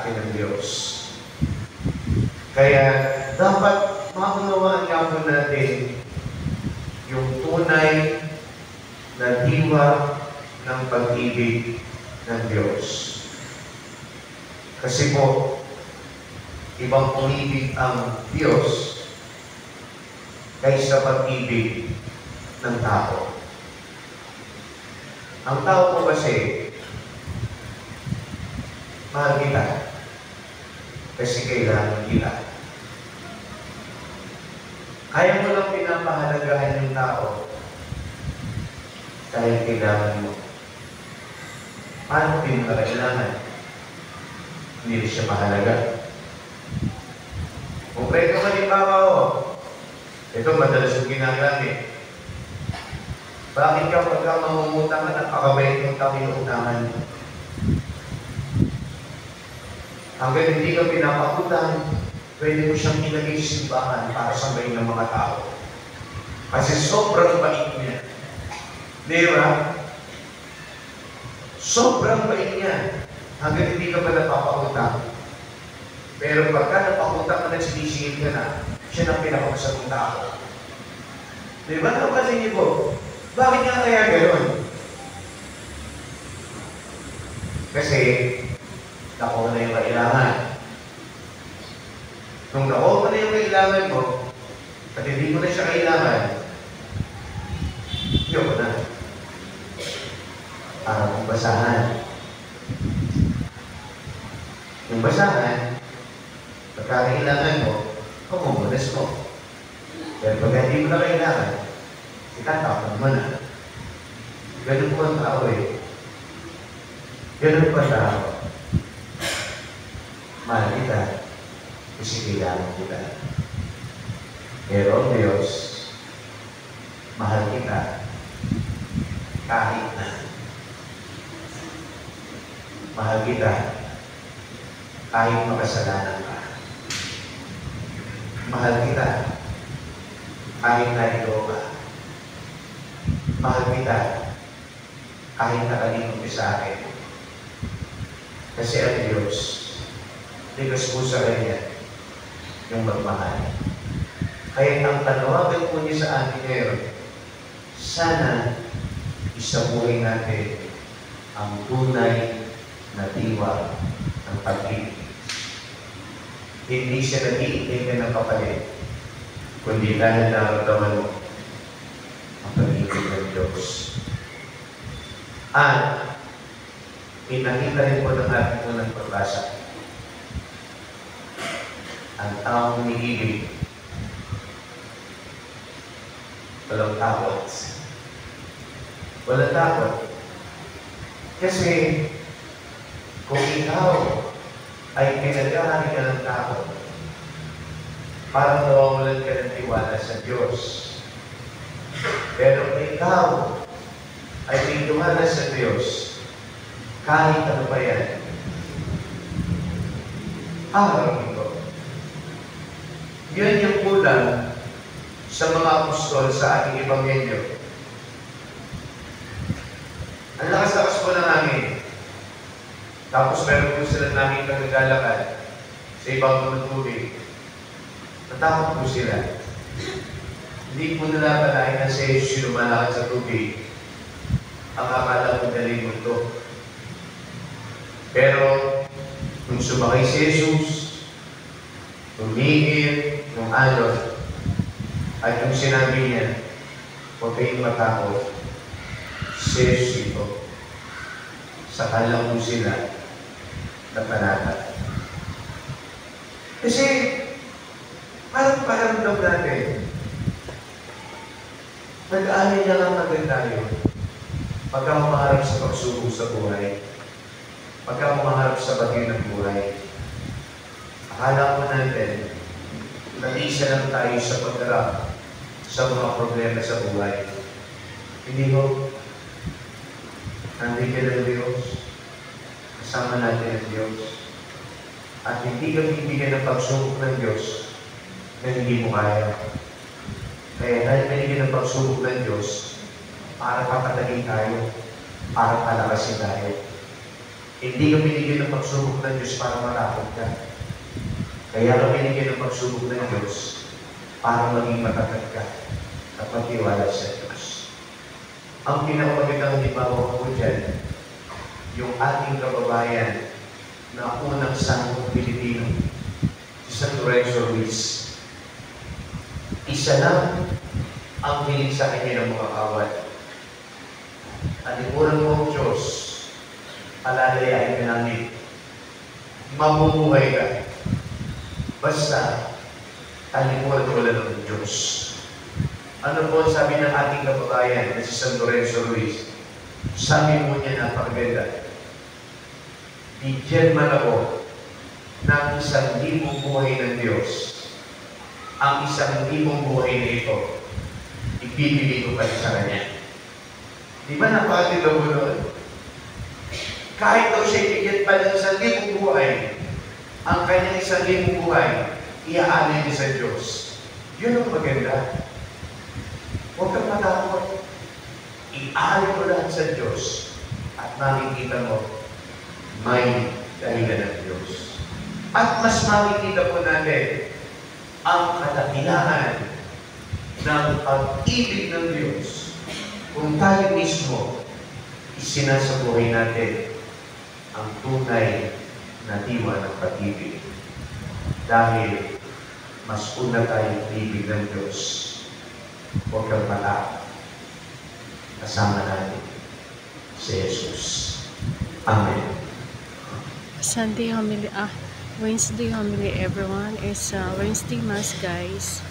atin ng Diyos. Kaya dapat maunawaan nga po natin yung tunay na diwa ng pag-ibig ng Diyos. Kasi po, ibang umibig ang Diyos kaysa pag-ibig ng tao. Ang tao po kasi, mahal kita kasi kailangan kita. Kaya mo lang pinapahalagahan yung tao dahil kailangan mo. Paano pinakailangan? Hindi rin siya mahalaga. Kung pwede ka halimbawa ito madalas yung ginagamit. Bakit ka pagka mangungutang ka, napakabait yung tao yung utangan mo? Hanggang hindi ka pinapakutang, pwede mo siyang ilagay sa simbahan para sambahin ng mga tao. Kasi sobrang bait niya. Di ba? Sobrang bait niya. Hanggang hindi ka pa napapakutang. Pero pagka napakutang ka na, sinisingil ka na, siya na pinakamasarong tao. Di ba? Napansin niyo po? Bakit nga kaya gano'n? Kasi, nakuha na yung kailangan. Nung nakuha na yung kailangan mo, at hindi mo na siya kailangan, yun na. Para mong basahan. Yung basahan, pagka kailangan mo, pamumunas mo. Pero pag hindi mo na kailangan, itatapon mo na. Ganun po ang tao eh. Ganun po ang tao. Mahal kita, kasi kailangan kita. Pero ang Diyos, mahal kita, kahit na. Mahal kita, kahit makasalanan ka. Mahal kita, kahit narito ka. Mahal kita, kahit nakalimot ka sa akin. Kasi ang Diyos, ligas po sa Kanya yung magmahal. Kaya ang tanawagan po niya sa atin ngayon, sana isabuhay natin ang tunay na diwa ng pag-ibig. Hindi siya nag-iintay ka ng kapalit, kundi dahil naramdaman mo ang pag-ibig ng Diyos. At pinakita rin po ng ating unang pagbasa. Ang taong umiibig, walang takot. Walang takot. Kasi kung ikaw ay pinagahari ka ng takot, parang nawawalan ka ng tiwala sa Diyos. Pero kung ikaw ay may tiwala sa Diyos, kahit ano pa yan, harapin ko. Yan yung kulang sa mga apostol sa ating Ebanghelyo. Ang lakas-lakas po ng hangin. Tapos meron po sila namin kagagalakan sa ibang tubig. Natakot po sila. Hindi po nila palain na si Jesus yung lumalakad sa tubig. Ang akala po daling mundo. Pero, kung sumakay si Jesus, tumigil ng alon, at yung sinabi niya, huwag kayong matakot, si Jesus ito. Saka lang po sila na panatag. Kasi, parang paramdam natin, nag-aalay na lang agad tayo pagka humaharap sa pagsubok sa buhay, pagka humaharap sa bagay ng buhay. Akala ko natin, nag-iisa lang tayo sa pagharap sa mga problema sa buhay. Hindi mo, nandiyan ang Diyos, kasama natin ang Diyos, at hindi ka bibigyan ng pagsubok ng Diyos na hindi mo kaya. Kaya dahil binigyan ng pagsubok ng Diyos, para papatagin tayo, para palakasin tayo. Hindi ka binigyan ng pagsubok ng Diyos para matakot ka. Kaya ka binigyan ng pagsubok ng Diyos para maging matatag ka at magtiwala sa Diyos. Ang pinakamagandang halimbawa ko dyan, yung ating kababayan na unang sanggol Pilipino, si San Lorenzo Ruiz. Isa lang ang hiling sa kanya ng mga kawal. Alipuran mo ang Diyos, palalayain ka namin. Mamumuhay ka. Basta, alipuran mo lang ng Diyos. Ano po sabi ng ating kababayan na si San Lorenzo Ruiz? Sabi mo niya napakaganda. Bigyan man ako ng 1,000 buhay ng Diyos. Ang 1,000 buhay na ito, ibibigay ko pa sa Kanya. Di ba napakaganda mo nun? Kahit daw siya ibigyan pa ng 1,000 buhay, ang kanyang 1,000 buhay, iaalay niya sa Diyos. Yun ang maganda. Huwag kang matakot. Iaalay mo lahat sa Diyos at makikita mo, may dahilan ng Diyos. At mas makikita po natin ang kadakilaan ng pag-ibig ng Diyos kung tayo mismo isinasabuhay natin ang tunay na diwa ng pag-ibig. Dahil mas una tayong ibig ng Diyos. Huwag kang matakot. Kasama natin si Jesus. Amen. Wednesday homily everyone. It's Wednesday Mass, guys.